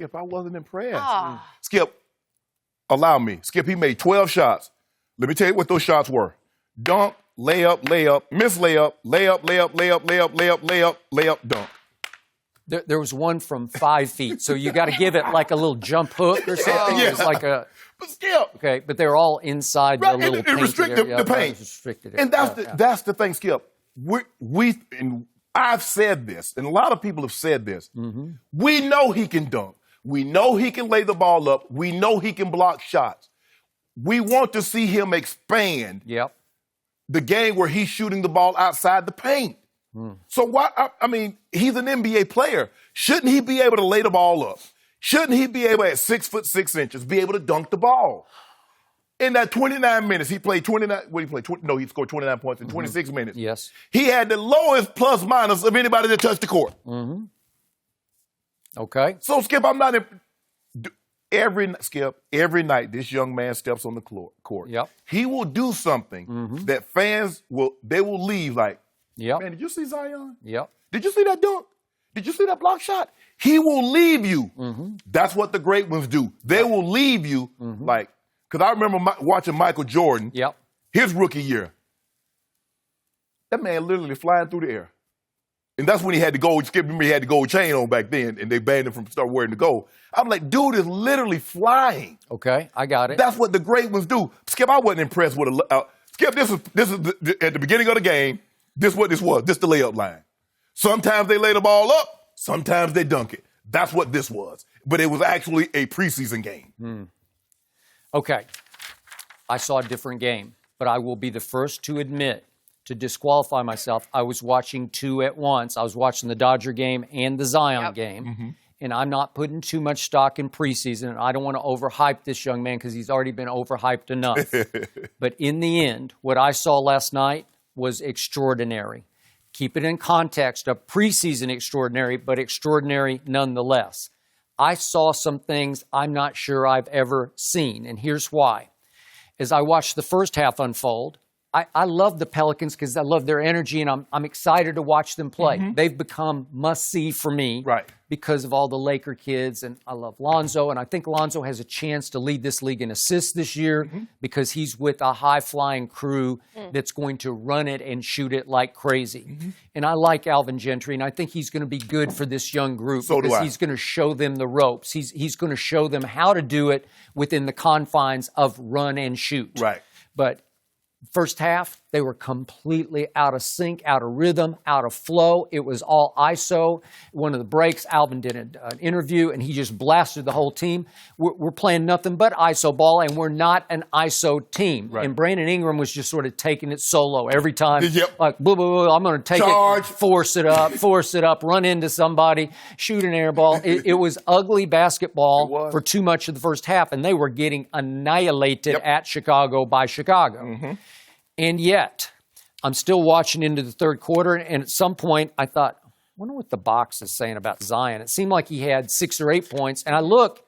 Skip, I wasn't impressed. Ah. Skip, allow me. Skip, he made 12 shots. Let me tell you what those shots were. Dunk, layup, layup, miss layup, layup, layup, layup, layup, layup, layup, layup, dunk. There was one from 5 feet, so you got to give it like a little jump hook or something. Yeah. It was like a. But Skip. Okay, but they're all inside the little it painted restricted area. the paint. Restricted And that's the thing, Skip. And I've said this, and a lot of people have said this. Mm-hmm. We know he can dunk. We know he can lay the ball up. We know he can block shots. We want to see him expand the game where he's shooting the ball outside the paint. So why? I mean, he's an NBA player. Shouldn't he be able to lay the ball up? Shouldn't he be able, at 6'6", be able to dunk the ball? In that 29 minutes, he played 29. What did he play? He scored 29 points in 26 minutes. Yes. He had the lowest plus minus of anybody that touched the court. Mm-hmm. Okay. So Skip, I'm not. Every night, this young man steps on the court. Yep. He will do something that fans will leave like, man, did you see Zion? Yep. Did you see that dunk? Did you see that block shot? He will leave you. That's what the great ones do. They will leave you like, because I remember watching Michael Jordan, his rookie year. That man literally flying through the air. And that's when he had the gold, Skip, remember he had the gold chain on back then, and they banned him from start wearing the gold. I'm like, dude is literally flying. Okay, I got it. That's what the great ones do. Skip, I wasn't impressed with Skip, this is at the beginning of the game, this is what this was. This the layup line. Sometimes they lay the ball up, sometimes they dunk it. That's what this was. But it was actually a preseason game. Okay. I saw a different game, but I will be the first to admit, to disqualify myself, I was watching two at once. I was watching the Dodger game and the Zion game. And I'm not putting too much stock in preseason. I don't want to overhype this young man because he's already been overhyped enough. But in the end, what I saw last night was extraordinary. Keep it in context of preseason extraordinary, but extraordinary nonetheless. I saw some things I'm not sure I've ever seen, and here's why. As I watched the first half unfold, I love the Pelicans because I love their energy, and I'm excited to watch them play. They've become must-see for me because of all the Laker kids, and I love Lonzo, and I think Lonzo has a chance to lead this league in assists this year because he's with a high-flying crew that's going to run it and shoot it like crazy. And I like Alvin Gentry, and I think he's going to be good for this young group because he's going to show them the ropes. He's going to show them how to do it within the confines of run and shoot. But first half, they were completely out of sync, out of rhythm, out of flow. It was all ISO. One of the breaks, Alvin did an interview, and he just blasted the whole team. We're playing nothing but ISO ball, and we're not an ISO team. And Brandon Ingram was just sort of taking it solo every time. Like, blah, blah, blah, I'm going to take it, force it up, run into somebody, shoot an air ball. It was ugly basketball for too much of the first half, and they were getting annihilated at Chicago by Chicago. And yet, I'm still watching into the third quarter, and at some point, I thought, I wonder what the box is saying about Zion. It seemed like he had 6 or 8 points, and I look,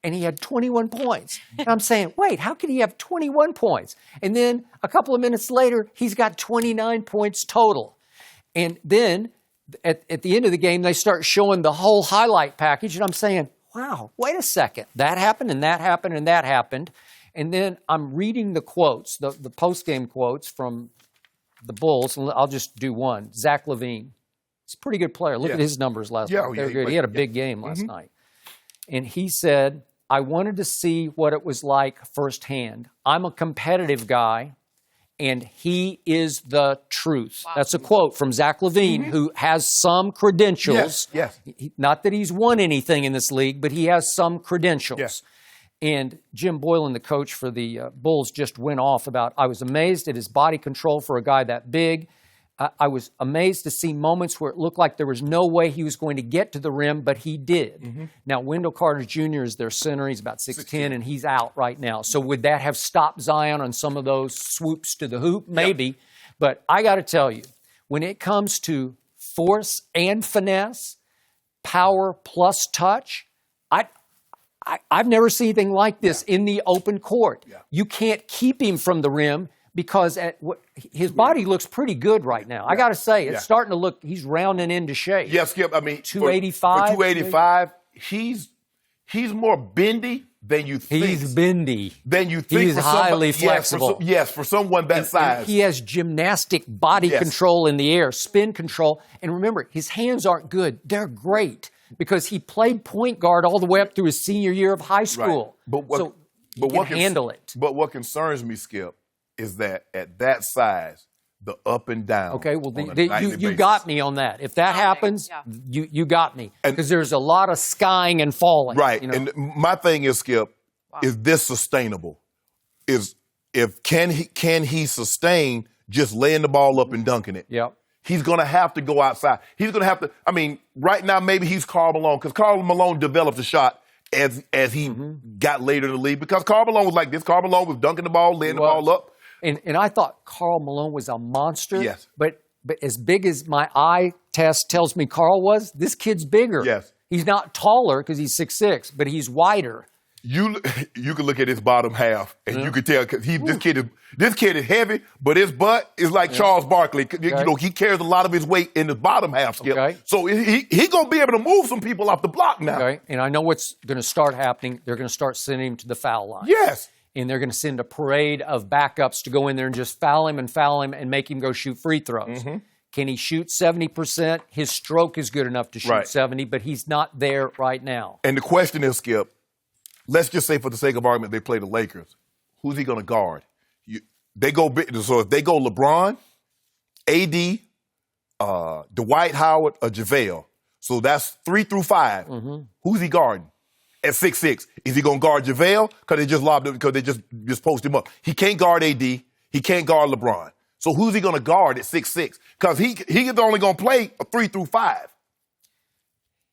and he had 21 points. And I'm saying, wait, how could he have 21 points? And then a couple of minutes later, he's got 29 points total. And then, at the end of the game, they start showing the whole highlight package, and I'm saying, wow, wait a second. That happened, and that happened, and that happened. And then I'm reading the quotes, the post-game quotes from the Bulls. And I'll just do one. Zach LaVine. He's a pretty good player. Look at his numbers last night. They were good. He had a big game last night. And he said, I wanted to see what it was like firsthand. I'm a competitive guy, and he is the truth. That's a quote from Zach LaVine, who has some credentials. Not that he's won anything in this league, but he has some credentials. And Jim Boylan, the coach for the Bulls, just went off about, I was amazed at his body control for a guy that big. I was amazed to see moments where it looked like there was no way he was going to get to the rim, but he did. Now, Wendell Carter Jr. is their center. He's about 6'10", and he's out right now. So would that have stopped Zion on some of those swoops to the hoop? Maybe. But I got to tell you, when it comes to force and finesse, power plus touch, I've never seen anything like this in the open court. You can't keep him from the rim because his body looks pretty good right now. I got to say, it's starting to look, he's rounding into shape. Skip, I mean, 285. For 285, he's He's more bendy than you think. He's bendy. Than you think. He's highly flexible. Yes, for someone that size. And he has gymnastic body control in the air, spin control. And remember, his hands aren't good. They're great because he played point guard all the way up through his senior year of high school. Right. So he can handle it. But what concerns me, Skip, is that at that size, the up and down. Okay, well, you got me on that. If that happens, you got me. Because there's a lot of skying and falling. Right. You know? And my thing is, Skip, is this sustainable? Can he sustain just laying the ball up and dunking it? Yep. He's going to have to go outside. He's going to have to, I mean, right now maybe he's Karl Malone, because Karl Malone developed a shot as he got later in the league, because Karl Malone was like this. Karl Malone was dunking the ball, laying the ball up. And I thought Karl Malone was a monster. Yes. But as big as my eye test tells me Karl was, this kid's bigger. Yes. He's not taller because he's 6'6", but he's wider. You can look at his bottom half and you can tell, because this kid is heavy, but his butt is like Charles Barkley. Okay. You know, he carries a lot of his weight in his bottom half, Skip. Okay. So he gonna be able to move some people off the block now. Okay. And I know what's going to start happening. They're going to start sending him to the foul line. Yes. And they're going to send a parade of backups to go in there and just foul him and make him go shoot free throws. Can he shoot 70%? His stroke is good enough to shoot 70, but he's not there right now. And the question is, Skip, let's just say for the sake of argument they play the Lakers. Who's he going to guard? So if they go LeBron, AD, Dwight Howard, or JaVale, so that's 3 through 5. Who's he guarding? At 6'6", is he going to guard JaVale? Because they just lobbed him, because they just post him up. He can't guard AD. He can't guard LeBron. So who's he going to guard at 6'6"? Because he's only going to play a 3 through 5.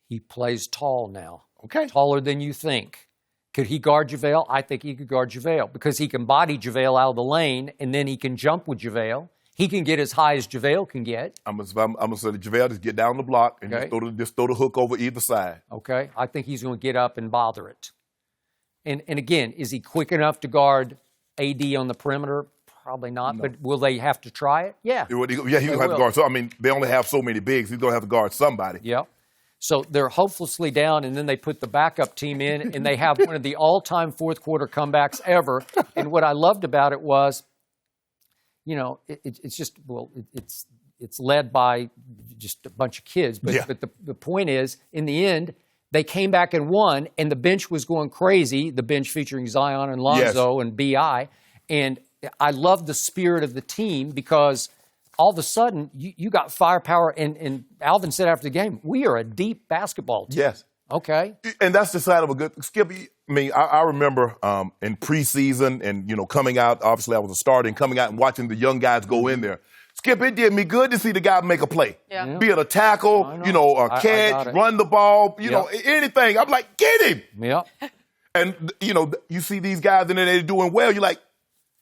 He plays tall now. Okay. Taller than you think. Could he guard JaVale? I think he could guard JaVale because he can body JaVale out of the lane, and then he can jump with JaVale. He can get as high as JaVale can get. I'm going to say to JaVale, just get down the block and just throw the hook over either side. Okay. I think he's going to get up and bother it. And again, is he quick enough to guard AD on the perimeter? Probably not. No. But will they have to try it? Yeah. Yeah, he's going to have to guard. So, I mean, they only have so many bigs. He's going to have to guard somebody. Yep. So they're hopelessly down, and then they put the backup team in, and they have one of the all-time fourth-quarter comebacks ever. And what I loved about it was, you know, it's led by just a bunch of kids. But the point is, in the end, they came back and won, and the bench was going crazy, the bench featuring Zion and Lonzo and B.I. And I love the spirit of the team because all of a sudden you got firepower. And Alvin said after the game, we are a deep basketball team. Yes. Okay. And that's the side of a good – Skip, I mean, I remember in preseason and, you know, coming out – obviously I was a starter and coming out and watching the young guys go in there. Skip, it did me good to see the guy make a play. Yeah. Be it a tackle, you know, a catch, run the ball, you know, anything. I'm like, get him. Yep. And, you know, you see these guys in there, they're doing well. You're like,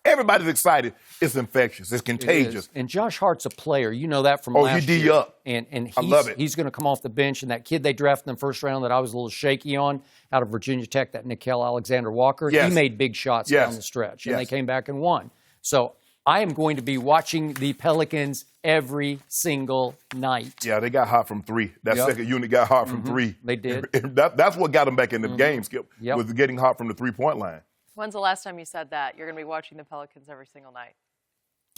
everybody's excited. It's infectious. It's contagious. And Josh Hart's a player. You know that from last year. He D up. And I love it. He's going to come off the bench. And that kid they drafted in the first round that I was a little shaky on out of Virginia Tech, that Nickeil Alexander-Walker, he made big shots down the stretch. And they came back and won. So I am going to be watching the Pelicans every single night. Yeah, they got hot from three. That second unit got hot from three. They did. That's what got them back in the game, Skip, was getting hot from the three-point line. When's the last time you said that? You're going to be watching the Pelicans every single night.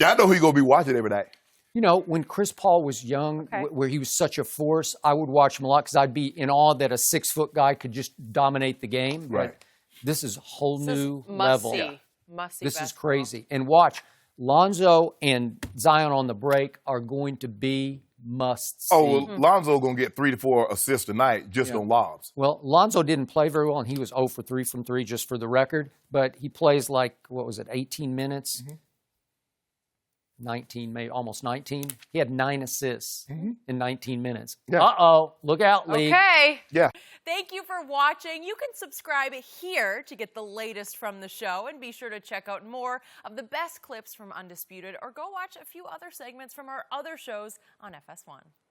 I know who you're going to be watching every night. You know, when Chris Paul was young, where he was such a force, I would watch him a lot because I'd be in awe that a 6-foot guy could just dominate the game. Right. But this is a whole new level. Must-see this basketball. is crazy. And watch, Lonzo and Zion on the break are going to be must-see. Oh, well, Lonzo going to get 3 to 4 assists tonight just on lobs. Well, Lonzo didn't play very well, and he was 0 for 3 from 3 just for the record. But he plays like, 18 minutes? 19, maybe almost 19. He had 9 assists in 19 minutes. Uh-oh. Look out, league. Okay. Yeah. Thank you for watching. You can subscribe here to get the latest from the show, and be sure to check out more of the best clips from Undisputed, or go watch a few other segments from our other shows on FS1.